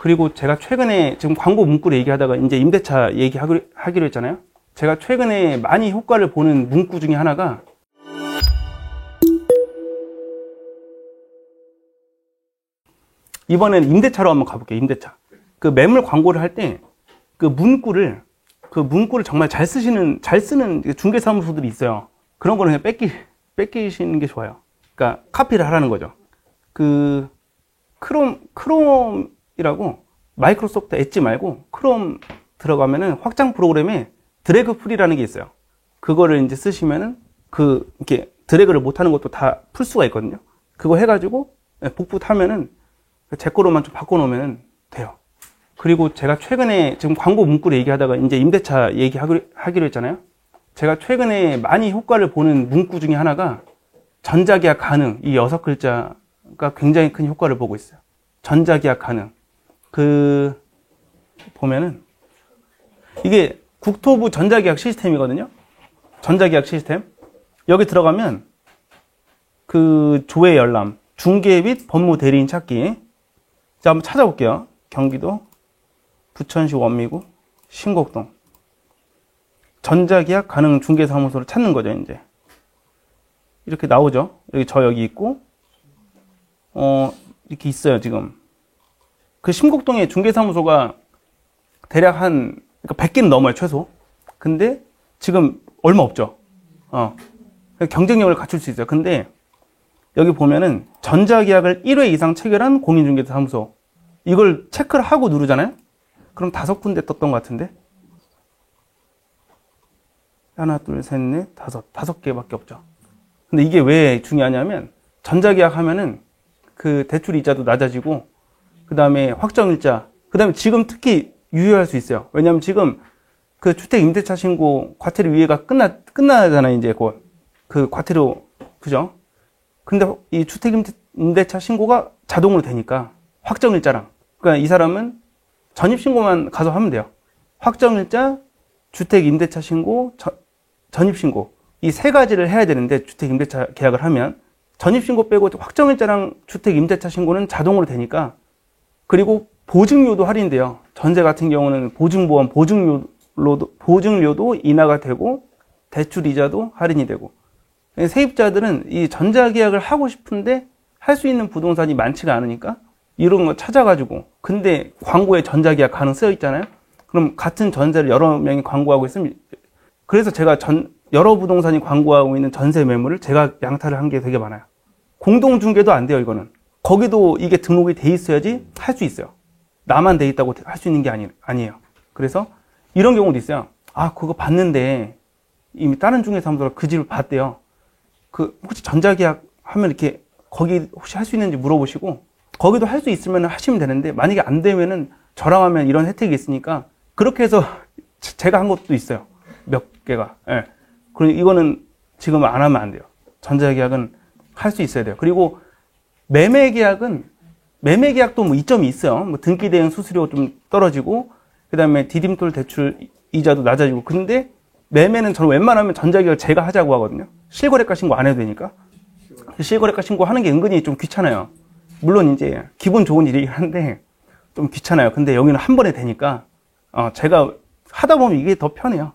그리고 제가 최근에 지금 광고 문구를 얘기하다가 이제 임대차 얘기하기로 했잖아요. 제가 최근에 많이 효과를 보는 문구 중에 하나가 이번엔 임대차로 한번 가볼게요. 임대차. 그 매물 광고를 할 때 그 문구를 정말 잘 쓰는 중개사무소들이 있어요. 그런 거는 그냥 뺏기시는 게 좋아요. 그러니까 카피를 하라는 거죠. 그 크롬이라고 마이크로소프트 엣지 말고 크롬 들어가면은 확장 프로그램에 드래그 풀이라는 게 있어요. 그거를 이제 쓰시면은 이렇게 드래그를 못 하는 것도 다 풀 수가 있거든요. 그거 해가지고 복붙 하면은 제 거로만 좀 바꿔놓으면 돼요. 그리고 제가 최근에 지금 광고 문구를 얘기하다가 이제 임대차 얘기하기로 했잖아요. 제가 최근에 많이 효과를 보는 문구 중에 하나가 전자계약 가능, 이 6글자가 굉장히 큰 효과를 보고 있어요. 전자계약 가능. 보면은 이게 국토부 전자계약 시스템이거든요. 전자계약 시스템. 여기 들어가면 조회 열람, 중개 및 법무 대리인 찾기. 자, 한번 찾아볼게요. 경기도 부천시 원미구 신곡동 전자계약 가능 중개사무소를 찾는 거죠. 이제 이렇게 나오죠. 여기 있고 이렇게 있어요. 지금 그 신곡동에 중개사무소가 대략 그러니까 100개는 넘어요. 최소. 근데 지금 얼마 없죠. 경쟁력을 갖출 수 있어요. 근데 여기 보면은 전자계약을 1회 이상 체결한 공인중개사무소, 이걸 체크를 하고 누르잖아요. 그럼 5군데 떴던 것 같은데, 하나, 둘, 셋, 넷, 다섯 개밖에 없죠. 근데 이게 왜 중요하냐면 전자계약 하면은 그 대출 이자도 낮아지고, 그 다음에 확정일자, 그 다음에 지금 특히 유효할 수 있어요. 왜냐하면 지금 그 주택 임대차 신고 과태료 유예가 끝나잖아요. 이제 곧 그 과태료, 그죠? 근데 이 주택 임대차 신고가 자동으로 되니까 확정일자랑, 그러니까 이 사람은 전입신고만 가서 하면 돼요. 확정일자, 주택 임대차 신고, 전입신고, 이 3가지를 해야 되는데, 주택 임대차 계약을 하면 전입신고 빼고 확정일자랑 주택 임대차 신고는 자동으로 되니까. 그리고 보증료도 할인돼요. 전세 같은 경우는 보증보험, 보증료도 인하가 되고 대출 이자도 할인이 되고. 세입자들은 이 전자계약을 하고 싶은데 할 수 있는 부동산이 많지가 않으니까 이런 거 찾아가지고, 근데 광고에 전자계약 가능 쓰여 있잖아요. 그럼 같은 전세를 여러 명이 광고하고 있으면, 그래서 제가 여러 부동산이 광고하고 있는 전세 매물을 제가 양탈을 한 게 되게 많아요. 공동중개도 안 돼요. 이거는 거기도 이게 등록이 돼 있어야지 할 수 있어요. 나만 돼 있다고 할 수 있는 게 아니에요. 그래서 이런 경우도 있어요. 그거 봤는데 이미 다른 중개사무소가 그 집을 봤대요. 혹시 전자계약 하면 이렇게 거기 혹시 할 수 있는지 물어보시고, 거기도 할 수 있으면 하시면 되는데, 만약에 안 되면은 저랑 하면 이런 혜택이 있으니까, 그렇게 해서 제가 한 것도 있어요. 몇 개가. 예. 그리고 이거는 지금 안 하면 안 돼요. 전자계약은 할 수 있어야 돼요. 그리고 매매계약도 뭐 이점이 있어요. 뭐 등기대행 수수료 좀 떨어지고, 그 다음에 디딤돌 대출 이자도 낮아지고. 근데 매매는 저는 웬만하면 전자계약을 제가 하자고 하거든요. 실거래가 신고 안 해도 되니까. 실거래가 신고하는 게 은근히 좀 귀찮아요. 물론 이제 기분 좋은 일이긴 한데 좀 귀찮아요. 근데 여기는 한 번에 되니까 제가 하다 보면 이게 더 편해요.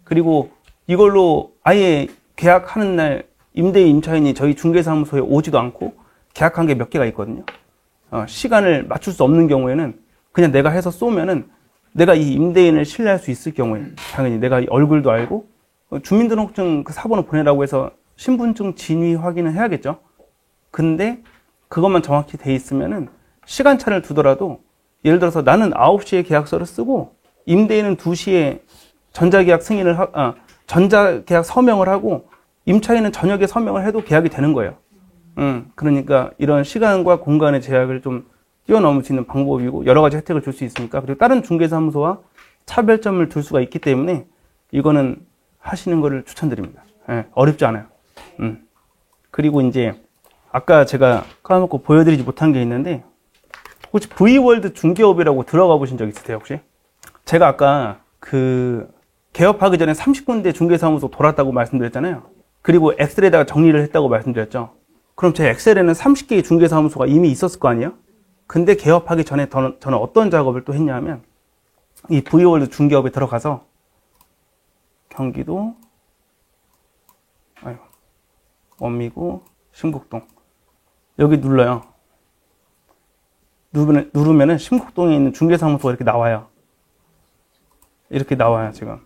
그리고 이걸로 아예 계약하는 날 임대인 임차인이 저희 중개사무소에 오지도 않고 계약한 게 몇 개가 있거든요. 시간을 맞출 수 없는 경우에는 그냥 내가 해서 쏘면은, 내가 이 임대인을 신뢰할 수 있을 경우에 당연히 내가 얼굴도 알고 주민등록증 그 사본을 보내라고 해서 신분증 진위 확인을 해야겠죠. 근데 그것만 정확히 돼 있으면은 시간차를 두더라도, 예를 들어서 나는 9시에 계약서를 쓰고 임대인은 2시에 전자계약 전자계약 서명을 하고 임차인은 저녁에 서명을 해도 계약이 되는 거예요. 그러니까 이런 시간과 공간의 제약을 좀 뛰어넘을 수 있는 방법이고, 여러 가지 혜택을 줄 수 있으니까. 그리고 다른 중개사무소와 차별점을 둘 수가 있기 때문에 이거는 하시는 거를 추천드립니다. 어렵지 않아요. 그리고 이제 아까 제가 까먹고 보여드리지 못한 게 있는데, 혹시 V월드 중개업이라고 들어가 보신 적 있으세요, 혹시? 제가 아까 개업하기 전에 30군데 중개사무소 돌았다고 말씀드렸잖아요. 그리고 엑셀에다가 정리를 했다고 말씀드렸죠. 그럼 제 엑셀에는 30개의 중개사무소가 이미 있었을 거 아니에요? 근데 개업하기 전에 저는 어떤 작업을 또 했냐면 이 V월드 중개업에 들어가서 경기도 원미구 신곡동 여기 눌러요. 누르면은 신곡동에 있는 중개사무소가 이렇게 나와요. 이렇게 나와요. 지금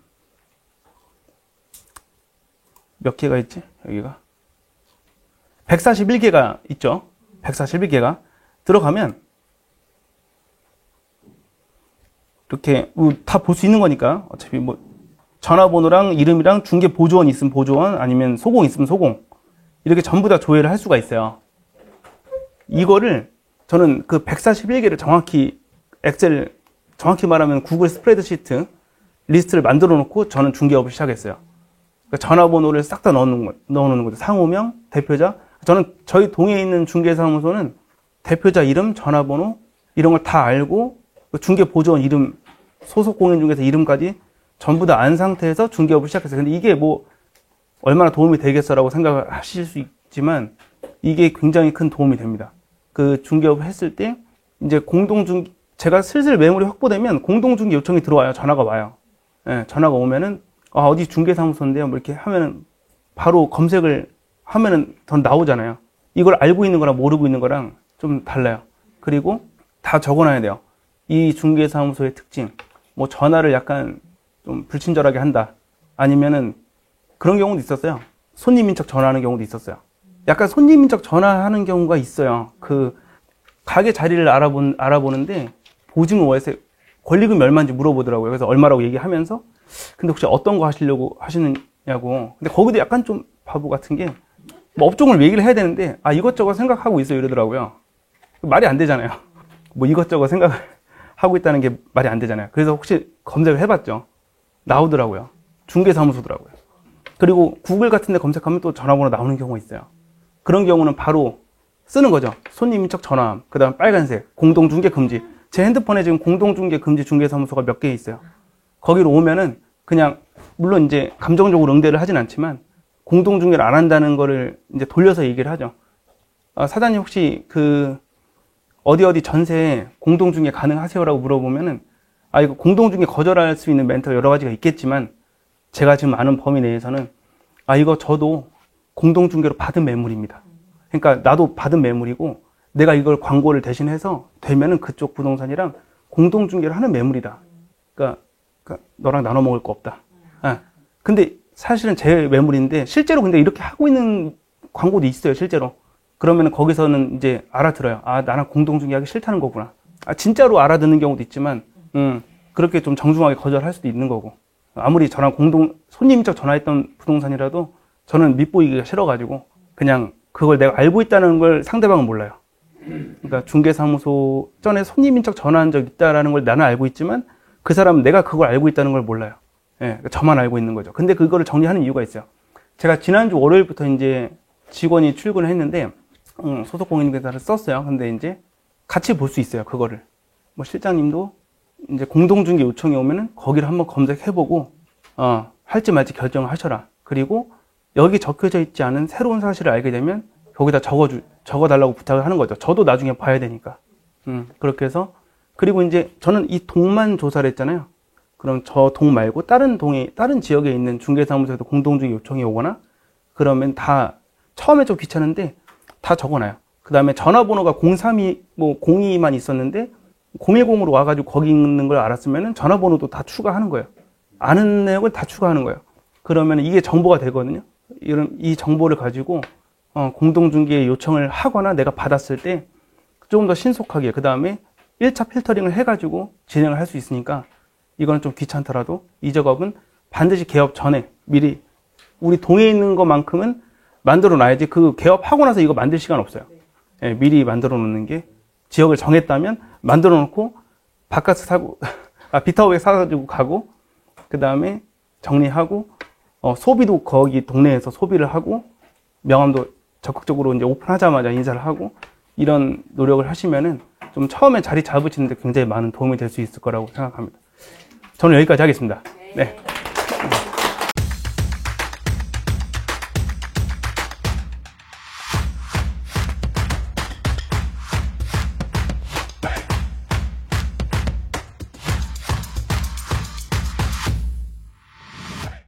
몇 개가 있지? 여기가 141개가 있죠. 141개가 들어가면 이렇게 다 볼 수 있는 거니까 어차피 뭐 전화번호랑 이름이랑 중개보조원 있으면 보조원 아니면 소공 있으면 소공 이렇게 전부 다 조회를 할 수가 있어요. 이거를 저는 그 141개를 정확히 엑셀 정확히 말하면 구글 스프레드시트 리스트를 만들어 놓고 저는 중개업을 시작했어요. 그러니까 전화번호를 싹 다 넣어놓는 거죠. 상호명, 대표자. 저는 저희 동에 있는 중개사무소는 대표자 이름, 전화번호 이런 걸 다 알고 중개보조원 이름, 소속 공인중개사 이름까지 전부 다 안 상태에서 중개업을 시작했어요. 근데 이게 뭐 얼마나 도움이 되겠어라고 생각을 하실 수 있지만 이게 굉장히 큰 도움이 됩니다. 그 중개업을 했을 때 이제 제가 슬슬 매물이 확보되면 공동중개 요청이 들어와요. 전화가 와요. 예, 전화가 오면은 어디 중개사무소인데요. 뭐 이렇게 하면은 바로 검색을 하면은 더 나오잖아요. 이걸 알고 있는 거랑 모르고 있는 거랑 좀 달라요. 그리고 다 적어놔야 돼요. 이 중개사무소의 특징, 뭐 전화를 약간 좀 불친절하게 한다. 아니면은 그런 경우도 있었어요. 손님인 척 전화하는 경우도 있었어요. 약간 손님인 척 전화하는 경우가 있어요. 그 가게 자리를 알아보는데 보증 월세 권리금이 얼마인지 물어보더라고요. 그래서 얼마라고 얘기하면서 근데 혹시 어떤 거 하시려고 하시느냐고. 근데 거기도 약간 좀 바보 같은 게 뭐 업종을 얘기를 해야 되는데 이것저것 생각하고 있어요 이러더라고요. 말이 안 되잖아요. 뭐 이것저것 생각을 하고 있다는 게 말이 안 되잖아요. 그래서 혹시 검색을 해봤죠. 나오더라고요. 중개사무소더라고요. 그리고 구글 같은 데 검색하면 또 전화번호 나오는 경우가 있어요. 그런 경우는 바로 쓰는 거죠. 손님인 척 전화함. 그 다음 빨간색 공동중개 금지. 제 핸드폰에 지금 공동중개 금지 중개사무소가 몇 개 있어요. 거기로 오면은 그냥 물론 이제 감정적으로 응대를 하진 않지만 공동중개를 안 한다는 거를 이제 돌려서 얘기를 하죠. 사장님 혹시 그 어디 전세 공동중개 가능하세요라고 물어보면은 이거 공동중개 거절할 수 있는 멘트가 여러 가지가 있겠지만 제가 지금 아는 범위 내에서는 이거 저도 공동중개로 받은 매물입니다. 그러니까 나도 받은 매물이고 내가 이걸 광고를 대신해서 되면은 그쪽 부동산이랑 공동중개를 하는 매물이다. 그러니까 너랑 나눠 먹을 거 없다. 근데 사실은 제 매물인데 실제로 근데 이렇게 하고 있는 광고도 있어요. 실제로. 그러면 거기서는 이제 알아들어요. 나랑 공동중개하기 싫다는 거구나. 진짜로 알아듣는 경우도 있지만 그렇게 좀 정중하게 거절할 수도 있는 거고. 아무리 저랑 손님인 척 전화했던 부동산이라도 저는 밉보이기가 싫어가지고 그냥 그걸 내가 알고 있다는 걸 상대방은 몰라요. 그러니까 중개사무소 전에 손님인 척 전화한 적 있다라는 걸 나는 알고 있지만 그 사람은 내가 그걸 알고 있다는 걸 몰라요. 그러니까 저만 알고 있는 거죠. 근데 그거를 정리하는 이유가 있어요. 제가 지난주 월요일부터 이제 직원이 출근을 했는데 소속 공인중개사를 썼어요. 근데 이제 같이 볼 수 있어요. 그거를. 뭐 실장님도 이제 공동중개 요청이 오면은 거기를 한번 검색해보고 할지 말지 결정을 하셔라. 그리고 여기 적혀져 있지 않은 새로운 사실을 알게 되면 거기다 적어달라고 부탁을 하는 거죠. 저도 나중에 봐야 되니까. 그렇게 해서 그리고 이제 저는 이 동만 조사를 했잖아요. 그럼 저 동 말고 다른 지역에 있는 중개사무소에도 공동중개 요청이 오거나 그러면 다 처음에 좀 귀찮은데 다 적어놔요. 그 다음에 전화번호가 032, 뭐 02만 있었는데 010으로 와가지고 거기 있는 걸 알았으면 전화번호도 다 추가하는 거예요. 아는 내용을 다 추가하는 거예요. 그러면 이게 정보가 되거든요. 이 정보를 가지고 공동중개 요청을 하거나 내가 받았을 때 조금 더 신속하게 그 다음에 1차 필터링을 해가지고 진행을 할 수 있으니까 이거는 좀 귀찮더라도 이 작업은 반드시 개업 전에 미리 우리 동에 있는 것만큼은 만들어 놔야지 그 개업하고 나서 이거 만들 시간 없어요. 미리 만들어 놓는 게 지역을 정했다면 만들어 놓고 바카스 사고 비타오백 사가지고 가고 그 다음에 정리하고 소비도 거기 동네에서 소비를 하고 명함도 적극적으로 이제 오픈하자마자 인사를 하고 이런 노력을 하시면은 좀 처음에 자리 잡으시는데 굉장히 많은 도움이 될 수 있을 거라고 생각합니다. 저는 여기까지 하겠습니다. 네.